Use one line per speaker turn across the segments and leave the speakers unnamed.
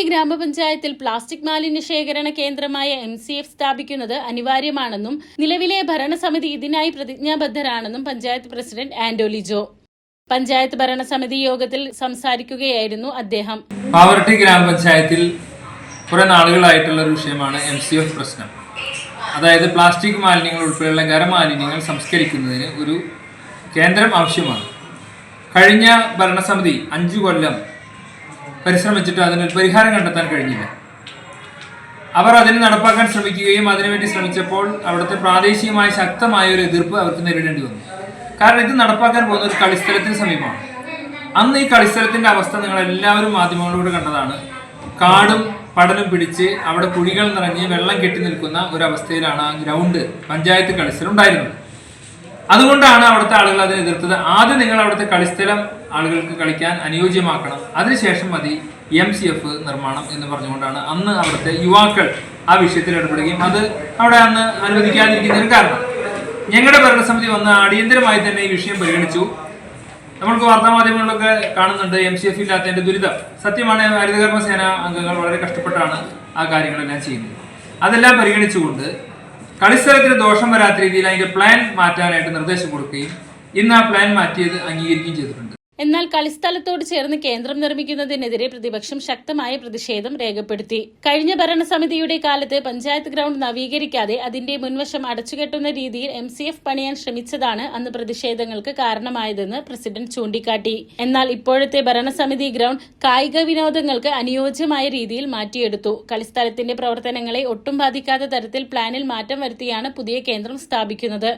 പാവർട്ടി ഗ്രാമപഞ്ചായത്തിൽ പ്ലാസ്റ്റിക് മാലിന്യ ശേഖരണ കേന്ദ്രമായ MCF സ്ഥാപിക്കുന്നത് അനിവാര്യമാണെന്നും നിലവിലെ ഭരണസമിതി ഇതിനായി പ്രതിജ്ഞാബദ്ധരാണെന്നും പഞ്ചായത്ത് പ്രസിഡന്റ് ആന്റോലി ജോ പഞ്ചായത്ത് ഭരണസമിതി യോഗത്തിൽ സംസാരിക്കുകയായിരുന്നു അദ്ദേഹം.
പാവർട്ടി ഗ്രാമപഞ്ചായത്തിൽ കുറെ നാളുകളായിട്ടുള്ള ഒരു വിഷയമാണ് MCF പ്രശ്നം. അതായത് പ്ലാസ്റ്റിക് മാലിന്യങ്ങൾ ഉൾപ്പെടെയുള്ള ഖരമാലിന്യങ്ങൾ സംസ്കരിക്കുന്നതിന് ഒരു കേന്ദ്രം ആവശ്യമാണ്. കഴിഞ്ഞ ഭരണസമിതി 5 കൊല്ലം പരിശ്രമിച്ചിട്ട് അതിനൊരു പരിഹാരം കണ്ടെത്താൻ കഴിഞ്ഞില്ല. അവർ അതിന് നടപ്പാക്കാൻ ശ്രമിക്കുകയും അതിനുവേണ്ടി ശ്രമിച്ചപ്പോൾ അവിടുത്തെ പ്രാദേശികമായ ശക്തമായ ഒരു എതിർപ്പ് അവർക്ക് നേരിടേണ്ടി വന്നു. കാരണം ഇത് നടപ്പാക്കാൻ പോകുന്ന ഒരു കളിസ്ഥലത്തിന് സമീപമാണ്. അന്ന് ഈ കളിസ്ഥലത്തിന്റെ അവസ്ഥ നിങ്ങൾ എല്ലാവരും മാധ്യമങ്ങളിലൂടെ കണ്ടതാണ്. കാടും പടലും പിടിച്ച് അവിടെ കുഴികൾ നിറഞ്ഞ് വെള്ളം കെട്ടി നിൽക്കുന്ന ഒരു അവസ്ഥയിലാണ് ആ ഗ്രൗണ്ട് പഞ്ചായത്ത് കളിസ്ഥലം ഉണ്ടായിരുന്നത്. അതുകൊണ്ടാണ് അവിടുത്തെ ആളുകൾ അതിനെ എതിർത്തത്. ആദ്യം നിങ്ങൾ അവിടുത്തെ കളിസ്ഥലം ആളുകൾക്ക് കളിക്കാൻ അനുയോജ്യമാക്കണം, അതിനുശേഷം മതി MCF നിർമ്മാണം എന്ന് പറഞ്ഞുകൊണ്ടാണ് അന്ന് അവിടുത്തെ യുവാക്കൾ ആ വിഷയത്തിൽ ഇടപെടുകയും അത് അവിടെ അന്ന് അനുവദിക്കാതിരിക്കുന്നതിന് കാരണം. ഞങ്ങളുടെ ഭരണസമിതി വന്ന് അടിയന്തരമായി തന്നെ ഈ വിഷയം പരിഗണിച്ചു. നമ്മൾക്ക് വാർത്താമാധ്യമങ്ങളിലൊക്കെ കാണുന്നുണ്ട് MCF ഇല്ലാത്തതിന്റെ ദുരിതം. സത്യമാണ്, ഹരിതകർമ്മസേന അംഗങ്ങൾ വളരെ കഷ്ടപ്പെട്ടാണ് ആ കാര്യങ്ങളെല്ലാം ചെയ്യുന്നത്. അതെല്ലാം പരിഗണിച്ചുകൊണ്ട് കളിസ്ഥലത്തിന് ദോഷം വരാത്ത രീതിയിൽ അതിന്റെ പ്ലാൻ മാറ്റാനായിട്ട് നിർദ്ദേശം കൊടുക്കുകയും ഇന്ന് ആ പ്ലാൻ മാറ്റിയത് അംഗീകരിക്കുകയും ചെയ്തിട്ടുണ്ട്.
എന്നാൽ കളിസ്ഥലത്തോട് ചേർന്ന് കേന്ദ്രം നിർമ്മിക്കുന്നതിനെതിരെ പ്രതിപക്ഷം ശക്തമായ പ്രതിഷേധം രേഖപ്പെടുത്തി. കഴിഞ്ഞ ഭരണസമിതിയുടെ കാലത്ത് പഞ്ചായത്ത് ഗ്രൗണ്ട് നവീകരിക്കാതെ അതിന്റെ മുൻവശം അടച്ചുകെട്ടുന്ന രീതിയിൽ MCF പണിയാൻ ശ്രമിച്ചതാണ് അന്ന് പ്രതിഷേധങ്ങൾക്ക് കാരണമായതെന്ന് പ്രസിഡന്റ് ചൂണ്ടിക്കാട്ടി. എന്നാൽ ഇപ്പോഴത്തെ ഭരണസമിതി ഗ്രൗണ്ട് കായിക വിനോദങ്ങൾക്ക് അനുയോജ്യമായ രീതിയിൽ മാറ്റിയെടുത്തു. കളിസ്ഥലത്തിന്റെ പ്രവർത്തനങ്ങളെ ഒട്ടും ബാധിക്കാത്ത തരത്തിൽ പ്ലാനിൽ മാറ്റം വരുത്തിയാണ് പുതിയ കേന്ദ്രം സ്ഥാപിക്കുന്നത്.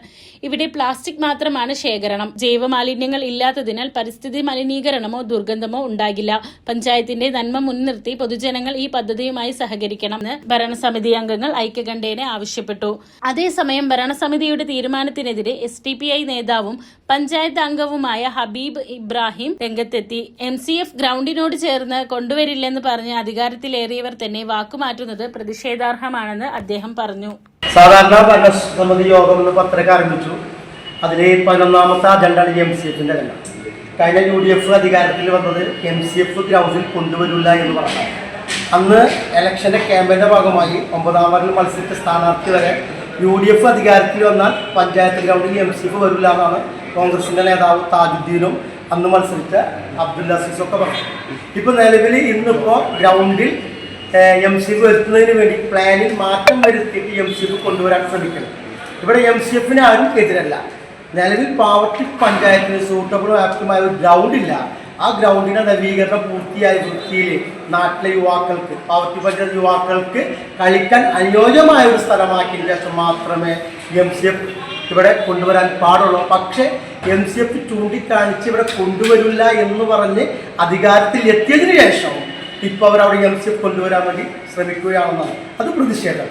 ഇവിടെ പ്ലാസ്റ്റിക് മാത്രമാണ് ശേഖരണം. ജൈവമാലിന്യങ്ങൾ ഇല്ലാത്തതിനാൽ പരിസ്ഥിതി മലിനീകരണമോ ദുർഗന്ധമോ ഉണ്ടാകില്ല. പഞ്ചായത്തിന്റെ നന്മ മുൻനിർത്തി പൊതുജനങ്ങൾ ഈ പദ്ധതിയുമായി സഹകരിക്കണമെന്ന് ഭരണസമിതി അംഗങ്ങൾ ഐക്യകണ്ഠേന ആവശ്യപ്പെട്ടു. അതേസമയം ഭരണസമിതിയുടെ തീരുമാനത്തിനെതിരെ SDPI നേതാവും പഞ്ചായത്ത് അംഗവുമായ ഹബീബ് ഇബ്രാഹിം രംഗത്തെത്തി. MCF ഗ്രൗണ്ടിനോട് ചേർന്ന് കൊണ്ടുവരില്ലെന്ന് പറഞ്ഞ് അധികാരത്തിലേറിയവർ തന്നെ വാക്കുമാറ്റുന്നത് പ്രതിഷേധാർഹമാണെന്ന് അദ്ദേഹം പറഞ്ഞു.
സാധാരണ ഭരണസമിതി യോഗം എന്ന് പത്രമൊക്കെ ആരംഭിച്ചു. അതിൽ 11ാമത്തെ അജണ്ടയാണ് MCFന്റെ അജണ്ട. കഴിഞ്ഞ UDF അധികാരത്തിൽ വന്നത് MCF ഗ്രൗണ്ടിൽ കൊണ്ടുവരില്ല എന്ന് പറഞ്ഞു. അന്ന് ഇലക്ഷന്റെ ക്യാമ്പയിന്റെ ഭാഗമായി 9ാം വാർഡിൽ മത്സരിച്ച സ്ഥാനാർത്ഥി വരെ UDF അധികാരത്തിൽ വന്നാൽ പഞ്ചായത്ത് ഗ്രൗണ്ടിൽ MCF വരില്ല എന്നാണ് കോൺഗ്രസിന്റെ നേതാവ് താജുദ്ദീനും അന്ന് മത്സരിച്ച അബ്ദുൽ അസീസൊക്കെ പറഞ്ഞു. ഇപ്പൊ നിലവിൽ ഇന്നിപ്പോ ഗ്രൗണ്ടിൽ MCF വരുത്തുന്നതിന് വേണ്ടി പ്ലാനിൽ മാറ്റം വരുത്തിയിട്ട് MCF കൊണ്ടുവരാൻ ശ്രമിക്കണം. ഇവിടെ MCFന് ആരും എതിരല്ല. നിലവിൽ പാവർട്ടി പഞ്ചായത്തിന് സൂട്ടബിളും ആപ്റ്റുമായ ഒരു ഗ്രൗണ്ടില്ല. ആ ഗ്രൗണ്ടിന്റെ നവീകരണം പൂർത്തിയായ വൃത്തിയിൽ നാട്ടിലെ യുവാക്കൾക്ക്, പാവർട്ടി പഞ്ചായത്ത് യുവാക്കൾക്ക് കളിക്കാൻ അനുയോജ്യമായ ഒരു സ്ഥലമാക്കിയതിന് ശേഷം മാത്രമേ MCF ഇവിടെ കൊണ്ടുവരാൻ പാടുള്ളൂ. പക്ഷേ MCF ചൂണ്ടിക്കാണിച്ച് ഇവിടെ കൊണ്ടുവരില്ല എന്ന് പറഞ്ഞ് അധികാരത്തിൽ എത്തിയതിനു ശേഷം ഇപ്പോൾ അവരവിടെ MCF കൊണ്ടുവരാൻ വേണ്ടി ശ്രമിക്കുകയാണെന്നാണ്. അത് പ്രതിഷേധം.